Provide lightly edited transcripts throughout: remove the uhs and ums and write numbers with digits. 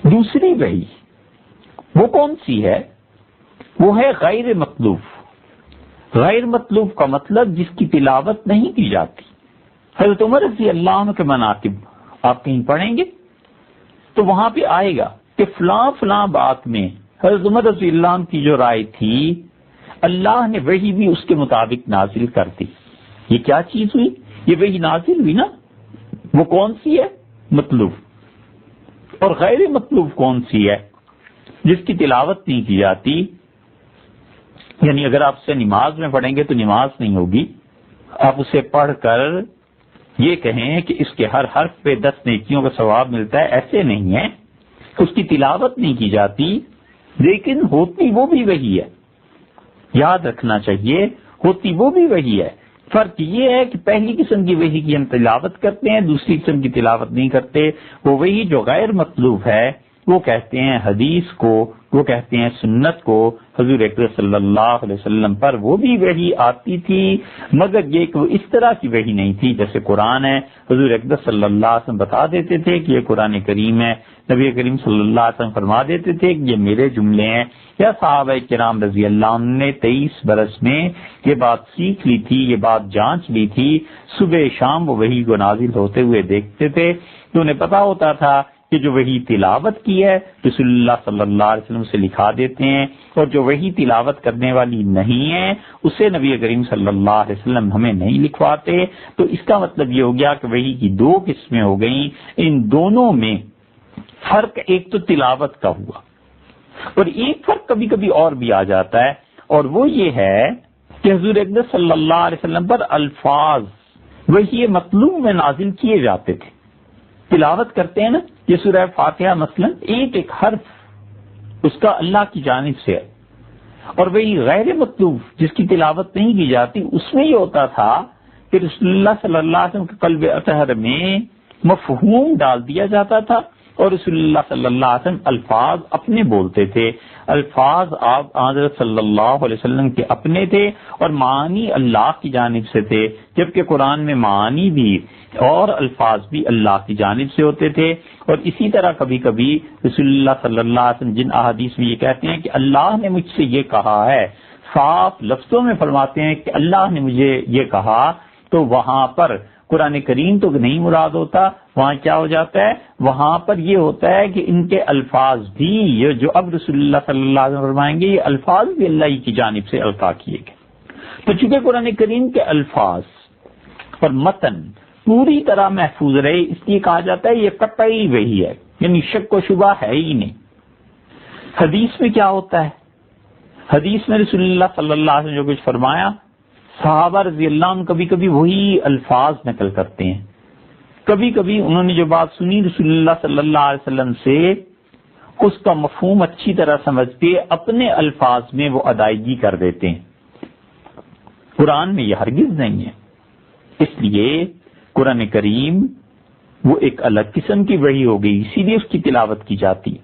دوسری وحی وہ کون سی ہے؟ وہ ہے غیر مطلوب۔ غیر مطلوب کا مطلب جس کی تلاوت نہیں کی جاتی۔ حضرت عمر رضی اللہ عنہ کے مناقب آپ کہیں پڑھیں گے تو وہاں پہ آئے گا کہ فلاں فلاں بات میں حضرت عمر رضی اللہ عنہ کی جو رائے تھی اللہ نے وہی بھی اس کے مطابق نازل کر دی۔ یہ کیا چیز ہوئی؟ یہ وہی نازل ہوئی نا۔ وہ کون سی ہے؟ مطلوب۔ اور غیر مطلوب کون سی ہے؟ جس کی تلاوت نہیں کی جاتی، یعنی اگر آپ اسے نماز میں پڑھیں گے تو نماز نہیں ہوگی، آپ اسے پڑھ کر یہ کہیں کہ اس کے ہر حرف پہ 10 نیکیوں کا ثواب ملتا ہے، ایسے نہیں ہے۔ اس کی تلاوت نہیں کی جاتی لیکن ہوتی وہ بھی وہی ہے۔ یاد رکھنا چاہیے ہوتی وہ بھی وہی ہے۔ فرق یہ ہے کہ پہلی قسم کی وحی کی ہم تلاوت کرتے ہیں، دوسری قسم کی تلاوت نہیں کرتے۔ وہ وحی جو غیر مطلوب ہے وہ کہتے ہیں حدیث کو، وہ کہتے ہیں سنت کو۔ حضور اکرم صلی اللہ علیہ وسلم پر وہ بھی وحی آتی تھی، مگر یہ کہ وہ اس طرح کی وحی نہیں تھی جیسے قرآن ہے۔ حضور اکرم صلی اللہ علیہ وسلم بتا دیتے تھے کہ یہ قرآن کریم ہے، نبی کریم صلی اللہ علیہ وسلم فرما دیتے تھے کہ یہ میرے جملے ہیں، یا صحابہ کرام رضی اللہ عنہ نے 23 برس میں یہ بات سیکھ لی تھی، یہ بات جانچ لی تھی، صبح شام وہ وحی کو نازل ہوتے ہوئے دیکھتے تھے تو انہیں پتا ہوتا تھا کہ جو وحی تلاوت کی ہے رسول اللہ صلی اللہ علیہ وسلم سے لکھا دیتے ہیں، اور جو وحی تلاوت کرنے والی نہیں ہے اسے نبی کریم صلی اللہ علیہ وسلم ہمیں نہیں لکھواتے۔ تو اس کا مطلب یہ ہو گیا کہ وحی کی 2 قسمیں ہو گئیں۔ ان دونوں میں فرق ایک تو تلاوت کا ہوا، اور ایک فرق کبھی کبھی اور بھی آ جاتا ہے، اور وہ یہ ہے کہ حضور اکرم صلی اللہ علیہ وسلم پر الفاظ وحی مطلوب میں نازل کیے جاتے تھے۔ تلاوت کرتے ہیں نا، یہ سورہ فاتحہ مثلا ایک ایک حرف اس کا اللہ کی جانب سے ہے، اور وہی غیر مطلوب جس کی تلاوت نہیں کی جاتی اس میں یہ ہوتا تھا کہ رسول اللہ صلی اللہ علیہ وسلم کے قلب اطہر میں مفہوم ڈال دیا جاتا تھا، اور رسول اللہ صلی اللہ علیہ وسلم الفاظ اپنے بولتے تھے۔ الفاظ آپ حضرت صلی اللہ علیہ وسلم کے اپنے تھے اور معانی اللہ کی جانب سے تھے، جبکہ قرآن میں معانی بھی اور الفاظ بھی اللہ کی جانب سے ہوتے تھے۔ اور اسی طرح کبھی کبھی رسول اللہ صلی اللہ علیہ وسلم جن احادیث میں یہ کہتے ہیں کہ اللہ نے مجھ سے یہ کہا ہے، صاف لفظوں میں فرماتے ہیں کہ اللہ نے مجھے یہ کہا، تو وہاں پر قرآن کریم تو نہیں مراد ہوتا، وہاں کیا ہو جاتا ہے؟ وہاں پر یہ ہوتا ہے کہ ان کے الفاظ بھی یہ جو اب رسول اللہ صلی اللہ علیہ وسلم فرمائیں گے یہ الفاظ بھی اللہ کی جانب سے القاء کیے گئے۔ تو چونکہ قرآن کریم کے الفاظ اور متن پوری طرح محفوظ رہے اس لیے کہا جاتا ہے یہ قطعی وحی ہے، یعنی شک و شبہ ہے ہی نہیں۔ حدیث میں کیا ہوتا ہے؟ حدیث میں رسول اللہ صلی اللہ علیہ وسلم جو کچھ فرمایا، صحابہ رضی اللہ عنہ کبھی کبھی وہی الفاظ نقل کرتے ہیں، کبھی کبھی انہوں نے جو بات سنی رسول اللہ صلی اللہ علیہ وسلم سے اس کا مفہوم اچھی طرح سمجھ کے اپنے الفاظ میں وہ ادائیگی کر دیتے ہیں۔ قرآن میں یہ ہرگز نہیں ہے، اس لیے قرآن کریم وہ ایک الگ قسم کی وحی ہو گئی، اسی لیے اس کی تلاوت کی جاتی،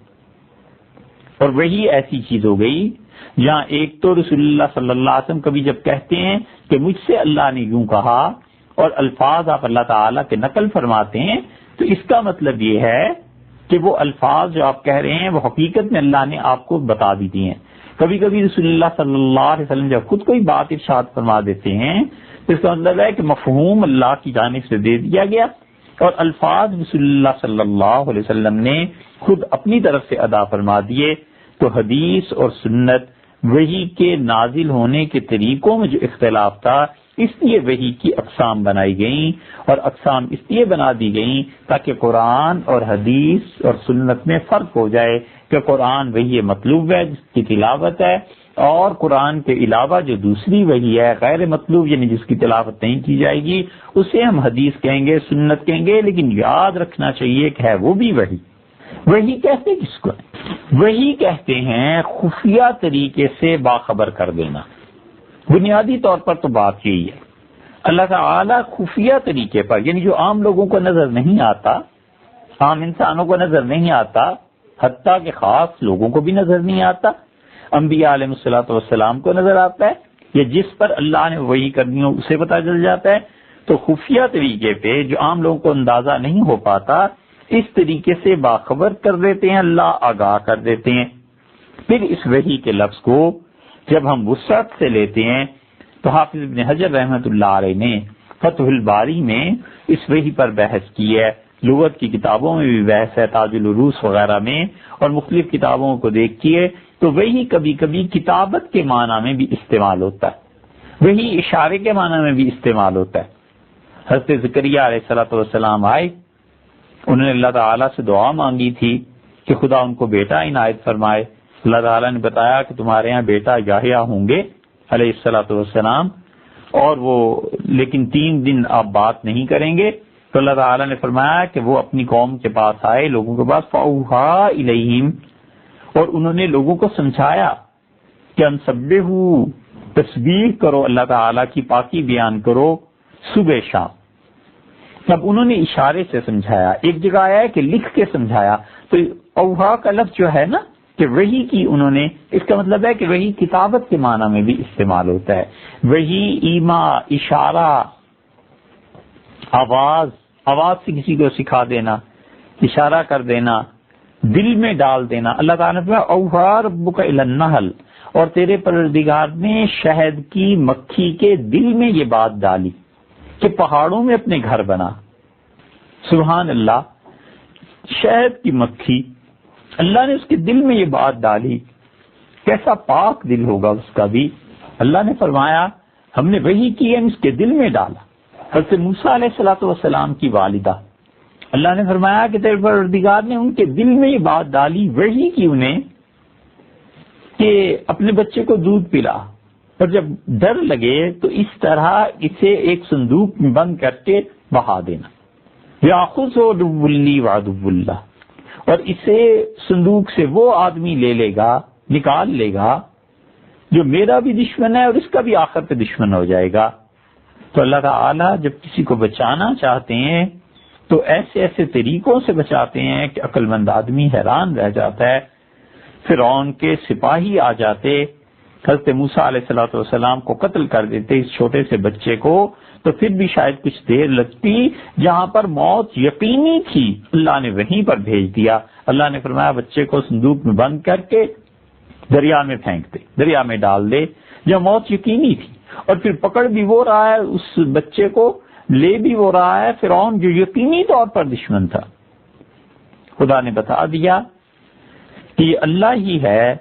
اور وہی ایسی چیز ہو گئی جہاں ایک تو رسول اللہ صلی اللہ علیہ وسلم کبھی جب کہتے ہیں کہ مجھ سے اللہ نے یوں کہا اور الفاظ آپ اللہ تعالیٰ کے نقل فرماتے ہیں، تو اس کا مطلب یہ ہے کہ وہ الفاظ جو آپ کہہ رہے ہیں وہ حقیقت میں اللہ نے آپ کو بتا بھی دیے ہیں۔ کبھی کبھی رسول اللہ صلی اللہ علیہ وسلم جب خود کوئی بات ارشاد فرما دیتے ہیں تو اس کا مطلب ہے کہ مفہوم اللہ کی جانب سے دے دیا گیا، اور الفاظ رسول اللہ صلی اللہ علیہ وسلم نے خود اپنی طرف سے ادا فرما دیے۔ تو حدیث اور سنت وحی کے نازل ہونے کے طریقوں میں جو اختلاف تھا، اس لیے وحی کی اقسام بنائی گئیں، اور اقسام اس لیے بنا دی گئیں تاکہ قرآن اور حدیث اور سنت میں فرق ہو جائے کہ قرآن وحی مطلوب ہے جس کی تلاوت ہے، اور قرآن کے علاوہ جو دوسری وحی ہے غیر مطلوب یعنی جس کی تلاوت نہیں کی جائے گی اسے ہم حدیث کہیں گے، سنت کہیں گے، لیکن یاد رکھنا چاہیے کہ ہے وہ بھی وحی۔ وحی کہتے کس کو ہے؟ وحی کہتے ہیں خفیہ طریقے سے باخبر کر دینا۔ بنیادی طور پر تو بات یہی ہے، اللہ تعالیٰ خفیہ طریقے پر، یعنی جو عام لوگوں کو نظر نہیں آتا، عام انسانوں کو نظر نہیں آتا، حتیٰ کہ خاص لوگوں کو بھی نظر نہیں آتا، انبیاء علیہ الصلوۃ والسلام کو نظر آتا ہے، یا جس پر اللہ نے وحی کرنی ہو اسے پتہ چل جاتا ہے۔ تو خفیہ طریقے پہ جو عام لوگوں کو اندازہ نہیں ہو پاتا، اس طریقے سے باخبر کر دیتے ہیں، اللہ آگاہ کر دیتے ہیں۔ پھر اس وحی کے لفظ کو جب ہم وسعت سے لیتے ہیں تو حافظ ابن حجر رحمۃ اللہ علیہ نے فتح الباری میں اس وحی پر بحث کی ہے، لغت کی کتابوں میں بھی بحث ہے، تاج العروس وغیرہ میں، اور مختلف کتابوں کو دیکھیے تو وہی کبھی کبھی کتابت کے معنی میں بھی استعمال ہوتا ہے، وہی اشارے کے معنی میں بھی استعمال ہوتا ہے۔ حضرت زکریا علیہ الصلوۃ والسلام آئے، انہوں نے اللہ تعالیٰ سے دعا مانگی تھی کہ خدا ان کو بیٹا عنایت فرمائے۔ اللہ تعالیٰ نے بتایا کہ تمہارے یہاں بیٹا یحییٰ ہوں گے علیہ الصلوۃ والسلام، اور وہ لیکن 3 دن آپ بات نہیں کریں گے۔ تو اللہ تعالیٰ نے فرمایا کہ وہ اپنی قوم کے پاس آئے، لوگوں کے پاس، فَأَوْحَىٰ إِلَيْهِمْ، اور انہوں نے لوگوں کو سمجھایا کہ انسبحوا، تسبیح کرو، اللہ تعالیٰ کی پاکی بیان کرو صبح شام۔ اب انہوں نے اشارے سے سمجھایا، ایک جگہ آیا ہے کہ لکھ کے سمجھایا، تو اوحا کا لفظ جو ہے نا کہ وحی کی انہوں نے، اس کا مطلب ہے کہ وحی کتابت کے معنی میں بھی استعمال ہوتا ہے۔ وحی ایما، اشارہ، آواز سے کسی کو سکھا دینا، اشارہ کر دینا، دل میں ڈال دینا۔ اللہ تعالیٰ نے فرمایا اوحا ربک الی النحل، اور تیرے پروردگار نے شہد کی مکھی کے دل میں یہ بات ڈالی کہ پہاڑوں میں اپنے گھر بنا۔ سبحان اللہ، شہد کی مکھی، اللہ نے اس کے دل میں یہ بات ڈالی، کیسا پاک دل ہوگا اس کا بھی۔ اللہ نے فرمایا ہم نے وحی کی ہے، اس کے دل میں ڈالا۔ حضرت موسیٰ علیہ الصلوۃ والسلام کی والدہ، اللہ نے فرمایا کہ تیرے پروردگار نے ان کے دل میں یہ بات ڈالی، وحی کی انہیں، کہ اپنے بچے کو دودھ پلا، اور جب ڈر لگے تو اس طرح اسے ایک صندوق میں بند کر کے بہا دینا، یاخذ عدو لی وعدو اللہ، اور اسے صندوق سے وہ آدمی لے لے گا، نکال لے گا جو میرا بھی دشمن ہے اور اس کا بھی آخر پہ دشمن ہو جائے گا۔ تو اللہ تعالیٰ جب کسی کو بچانا چاہتے ہیں تو ایسے ایسے طریقوں سے بچاتے ہیں کہ عقل مند آدمی حیران رہ جاتا ہے۔ فرعون کے سپاہی آ جاتے، حضرت موسیٰ علیہ الصلوۃ والسلام کو قتل کر دیتے، اس چھوٹے سے بچے کو، تو پھر بھی شاید کچھ دیر لگتی، جہاں پر موت یقینی تھی اللہ نے وہیں پر بھیج دیا۔ اللہ نے فرمایا بچے کو صندوق میں بند کر کے دریا میں پھینک دے، دریا میں ڈال دے، جب موت یقینی تھی، اور پھر پکڑ بھی وہ رہا ہے اس بچے کو، لے بھی وہ رہا ہے فرعون جو یقینی طور پر دشمن تھا۔ خدا نے بتا دیا کہ یہ اللہ ہی ہے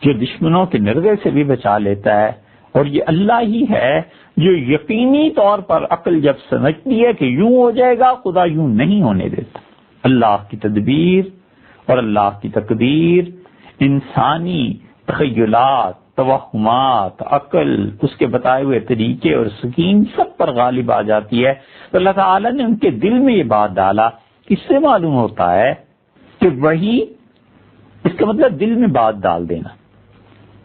جو دشمنوں کے نرغے سے بھی بچا لیتا ہے، اور یہ اللہ ہی ہے جو یقینی طور پر عقل جب سمجھتی ہے کہ یوں ہو جائے گا، خدا یوں نہیں ہونے دیتا۔ اللہ کی تدبیر اور اللہ کی تقدیر انسانی تخیلات، توہمات، عقل، اس کے بتائے ہوئے طریقے اور سکین سب پر غالب آ جاتی ہے۔ تو اللہ تعالیٰ نے ان کے دل میں یہ بات ڈالا۔ اس سے معلوم ہوتا ہے کہ وہی، اس کا مطلب دل میں بات ڈال دینا،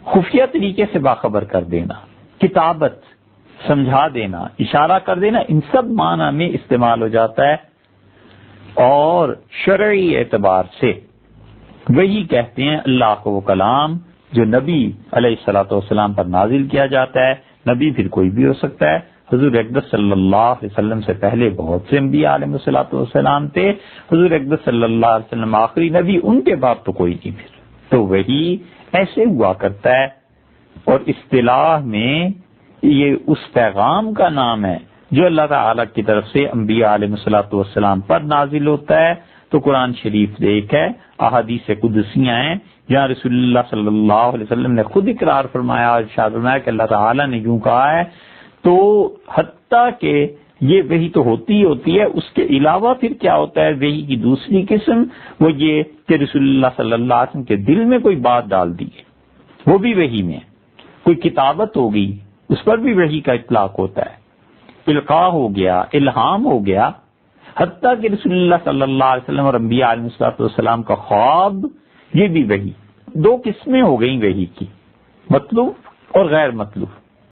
خفیہ طریقے سے باخبر کر دینا، کتابت، سمجھا دینا، اشارہ کر دینا، ان سب معنی میں استعمال ہو جاتا ہے۔ اور شرعی اعتبار سے وہی کہتے ہیں اللہ کو وہ کلام جو نبی علیہ الصلوۃ والسلام پر نازل کیا جاتا ہے۔ نبی پھر کوئی بھی ہو سکتا ہے، حضور اقدس صلی اللہ علیہ وسلم سے پہلے بہت سے انبیاء علیہ الصلوۃ والسلام تھے، حضور اقدس صلی اللہ علیہ وسلم آخری نبی، ان کے بعد تو کوئی نہیں پھر۔ تو وہی ایسے ہوا کرتا ہے، اور اصطلاح میں یہ اس پیغام کا نام ہے جو اللہ تعالیٰ کی طرف سے انبیاء علیہ الصلوۃ والسلام پر نازل ہوتا ہے۔ تو قرآن شریف دیکھ ہے، احادیث قدسیاں ہیں جہاں رسول اللہ صلی اللہ علیہ وسلم نے خود اقرار فرمایا، ارشاد فرمایا کہ اللہ تعالیٰ نے یوں کہا ہے۔ تو حتیٰ کہ یہ وحی تو ہوتی ہے، اس کے علاوہ پھر کیا ہوتا ہے، وحی کی دوسری قسم وہ یہ کہ رسول اللہ صلی اللہ علیہ وسلم کے دل میں کوئی بات ڈال دی ہے، وہ بھی وحی میں، کوئی کتابت ہو گئی، اس پر بھی وحی کا اطلاق ہوتا ہے، القاء ہو گیا، الہام ہو گیا، حتیٰ کہ رسول اللہ صلی اللہ علیہ وسلم اور انبیاء علیہ السلام کا خواب، یہ بھی وحی۔ 2 قسمیں ہو گئیں وحی کی، مطلوب اور غیر مطلوب۔